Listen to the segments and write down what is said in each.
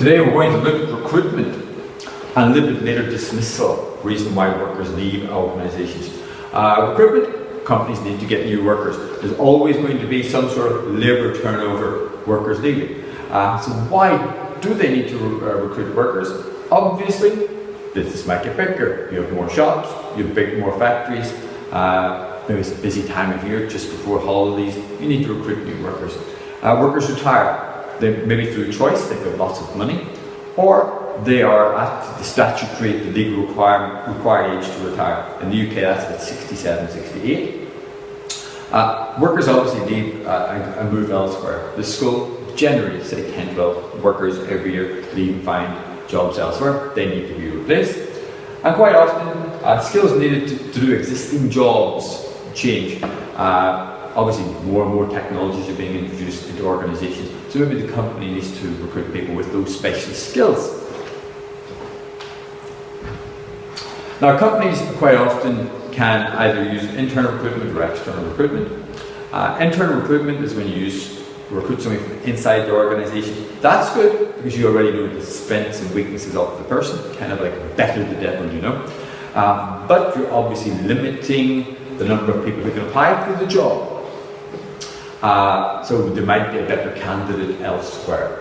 Today we're going to look at recruitment and a little bit later dismissal, reason why workers leave organisations. Recruitment, companies need to get new workers. There's always going to be some sort of labour turnover, workers leaving. So why do they need to recruit workers? Obviously, business might get bigger. You have more shops, you have more factories. Maybe it's a busy time of year, just before holidays. You need to recruit new workers. Workers retire. Maybe through choice, they've got lots of money, or they are at the statutory, the legal required age to retire. In the UK, that's about 67, 68. Workers obviously leave and move elsewhere. The school, generally, say 10, 12 workers every year leave and find jobs elsewhere. They need to be replaced. And quite often, skills needed to do existing jobs change. Obviously, more and more technologies are being introduced into organisations, so maybe the company needs to recruit people with those specialist skills. Now, companies quite often can either use internal recruitment or external recruitment. Internal recruitment is when you recruit somebody from inside the organisation. That's good because you already know the strengths and weaknesses of the person, kind of like better the devil you know. But you're obviously limiting the number of people who can apply for the job. So there might be a better candidate elsewhere.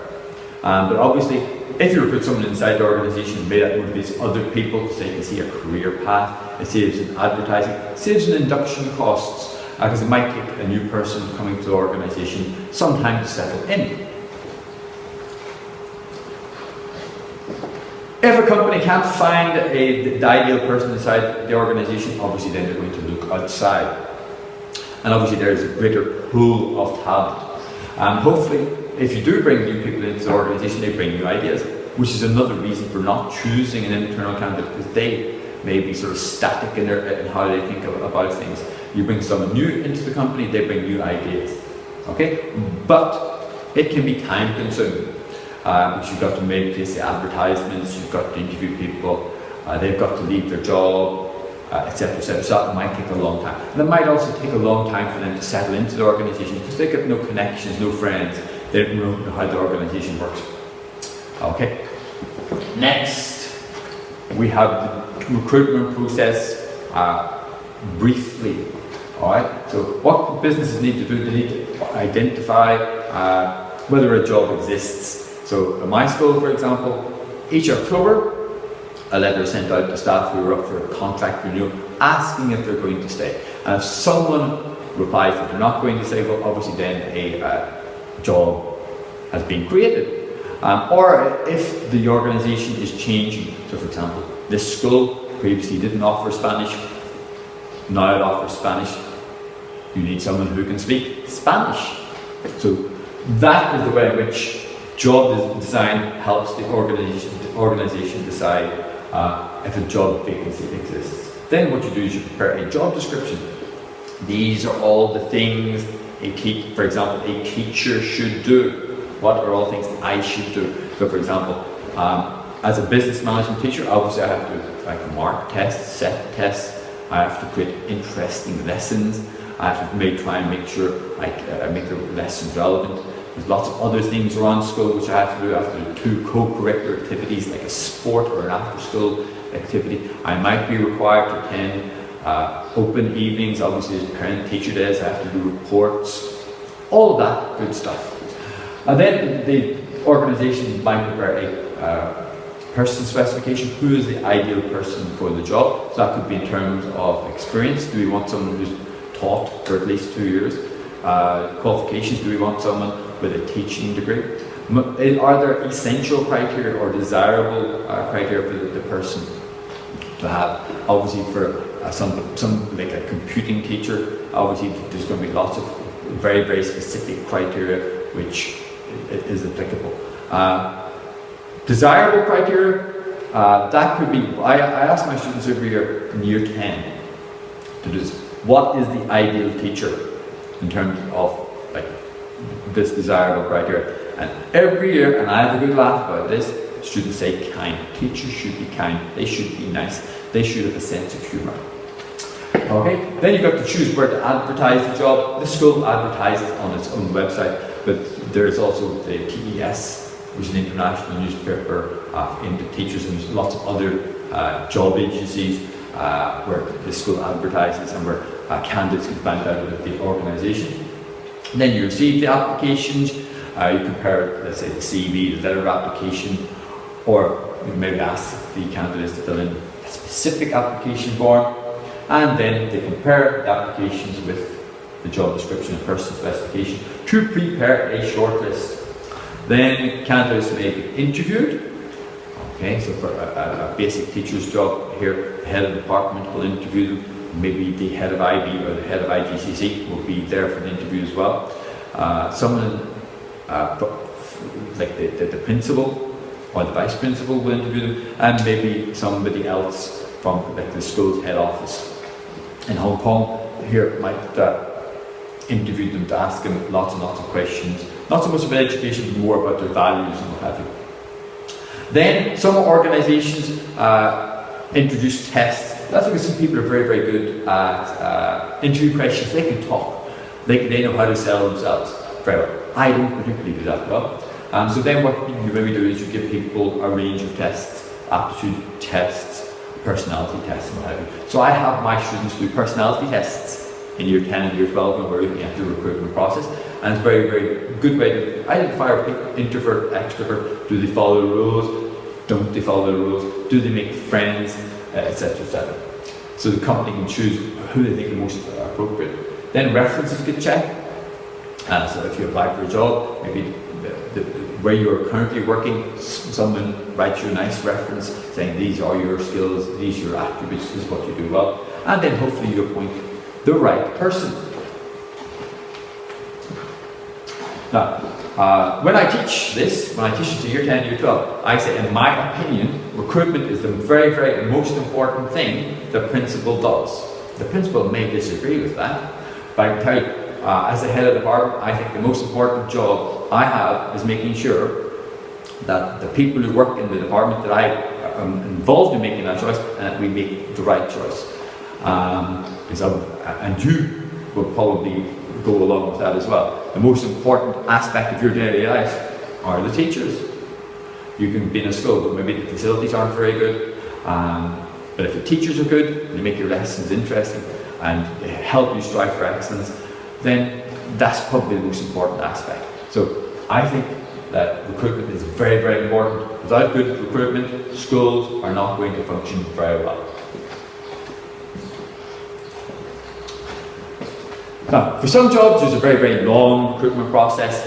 But obviously, if you recruit someone inside the organisation, maybe that motivates other people so they can see a career path. It saves in advertising, it saves in induction costs, because it might take a new person coming to the organisation some time to settle in. If a company can't find the ideal person inside the organisation, obviously then they're going to look outside. And obviously there is a greater pool of talent. And hopefully, if you do bring new people into the organisation, they bring new ideas, which is another reason for not choosing an internal candidate, because they may be sort of static in how they think about things. You bring someone new into the company, they bring new ideas. Okay? But it can be time consuming. Because you've got to make the advertisements, you've got to interview people, they've got to leave their job, etc., etc. So that might take a long time. And it might also take a long time for them to settle into the organisation because they've got no connections, no friends. They don't know how the organisation works. Okay. Next, we have the recruitment process briefly. All right. So what businesses need to do, they need to identify whether a job exists. So at my school, for example, each October, a letter is sent out to staff who are up for a contract renewal asking if they're going to stay. And if someone replies that they're not going to stay, well, obviously then a job has been created. Or if the organisation is changing, so for example, this school previously didn't offer Spanish, now it offers Spanish, you need someone who can speak Spanish. So that is the way in which job design helps the organisation decide if a job vacancy exists. Then what you do is you prepare a job description. These are all the things for example, a teacher should do. What are all things I should do? So for example, as a business management teacher, obviously I have to mark tests, set tests, I have to create interesting lessons, I have to try and make sure I make the lessons relevant. There's lots of other things around school which I have to do. I have to do 2 co-curricular activities like a sport or an after-school activity. I might be required to attend open evenings, obviously as parent-teacher days, I have to do reports, all of that good stuff. And then the organisation might prepare a person specification. Who is the ideal person for the job? So that could be in terms of experience. Do we want someone who's taught for at least 2 years? Qualifications, do we want someone with a teaching degree? Are there essential criteria or desirable criteria for the person to have? Obviously for some like a computing teacher, obviously there's going to be lots of very, very specific criteria which is applicable. Desirable criteria, that could be, I ask my students every year in year 10 to do this. What is the ideal teacher in terms of this desirable criteria? And every year, and I have a good laugh about this, students say kind. Teachers should be kind, they should be nice, they should have a sense of humour. Okay, then you've got to choose where to advertise the job. The school advertises on its own website, but there is also the TES which is an international newspaper aimed at teachers, and there's lots of other job agencies where the school advertises and where candidates can find out about the organisation. Then you receive the applications, you compare, let's say, the CV, the letter of application, or you maybe ask the candidates to fill in a specific application form, and then they compare the applications with the job description and person specification to prepare a shortlist. Then candidates may be interviewed. Okay, so for a basic teacher's job here, the head of the department will interview them. Maybe the head of IB or the head of IGCC will be there for the interview as well. Someone like the principal or the vice principal will interview them, and maybe somebody else from like the school's head office in Hong Kong here might interview them to ask them lots and lots of questions. Not so much about education, but more about their values and what have you. Then some organisations introduce tests. That's because some people are very, very good at interview questions. They can talk. They know how to sell themselves very well. I don't particularly do that well. So then what you maybe do is you give people a range of tests, aptitude tests, personality tests, and what have you. So I have my students do personality tests in year 10 and year 12 when we're looking at the recruitment process. And it's a very, very good way to identify people, introvert, extrovert. Do they follow the rules? Don't they follow the rules? Do they make friends? Etc., etc. So the company can choose who they think is most appropriate. Then references get checked. So if you apply for a job, maybe where you're currently working, someone writes you a nice reference saying these are your skills, these are your attributes, this is what you do well. And then hopefully you appoint the right person. Now, when I teach this, when I teach it to year 10, year 12, I say, in my opinion, recruitment is the very, very most important thing the principal does. The principal may disagree with that, but I can tell you, as the head of the department, I think the most important job I have is making sure that the people who work in the department that I am involved in making that choice, and that we make the right choice. And you will probably go along with that as well. The most important aspect of your daily life are the teachers. You can be in a school, but maybe the facilities aren't very good. But if the teachers are good, they make your lessons interesting and they help you strive for excellence, then that's probably the most important aspect. So I think that recruitment is very, very important. Without good recruitment, schools are not going to function very well. Now, for some jobs, there's a very, very long recruitment process.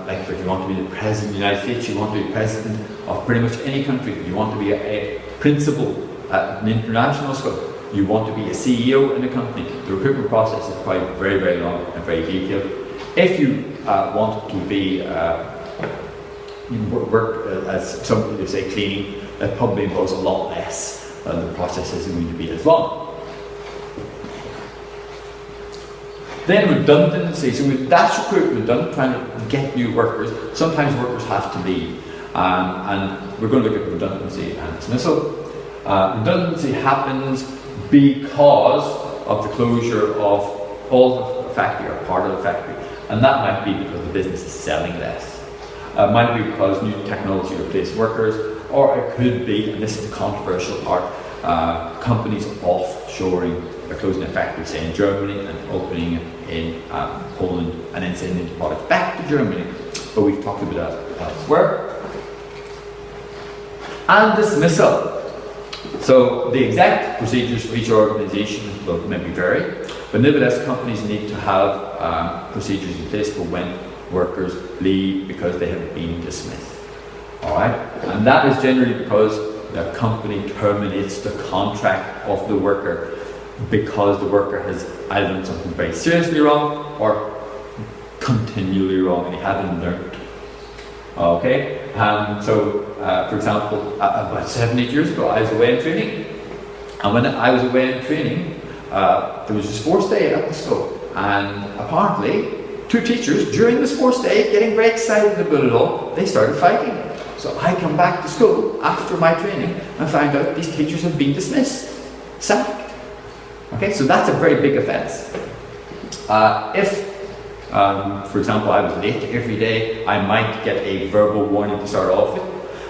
Like if you want to be the President of the United States, you want to be President of pretty much any country, you want to be a principal at an international school, you want to be a CEO in a company, the recruitment process is quite very, very long and very detailed. If you want to be work as somebody to say cleaning, that probably involves a lot less, and the process isn't going to be as long. Then redundancy, so that's recruitment done, trying to get new workers. Sometimes workers have to leave, and we're going to look at redundancy and dismissal. Redundancy happens because of the closure of all the factory or part of the factory, and that might be because the business is selling less. It might be because new technology replaces workers, or it could be, and this is the controversial part, companies offshoring. They're closing a factory, say in Germany, and opening it in Poland, and then sending the products back to Germany. But we've talked about that elsewhere. And dismissal. So the exact procedures for each organisation will maybe vary, but nevertheless companies need to have procedures in place for when workers leave because they have been dismissed. Alright? And that is generally because the company terminates the contract of the worker because the worker has either done something very seriously wrong or continually wrong and he hadn't learned. Okay? For example, about 7-8 years ago, I was away in training. And when I was away in training, there was a sports day at the school. And apparently, 2 teachers, during the sports day, getting very excited about it all, they started fighting. So I come back to school after my training and find out these teachers have been dismissed, sacked. Okay, so that's a very big offence. If For example, I was late every day. I might get a verbal warning to start off with.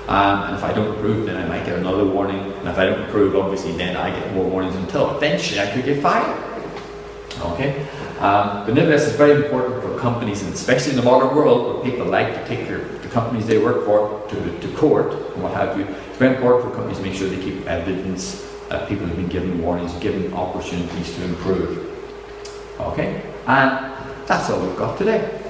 And if I don't improve, then I might get another warning. And if I don't improve, obviously, then I get more warnings until eventually I could get fired. Okay? But nevertheless, it's very important for companies, and especially in the modern world where people like to take the companies they work for to court and what have you. It's very important for companies to make sure they keep evidence that people have been given warnings, given opportunities to improve. Okay? And that's all we've got today.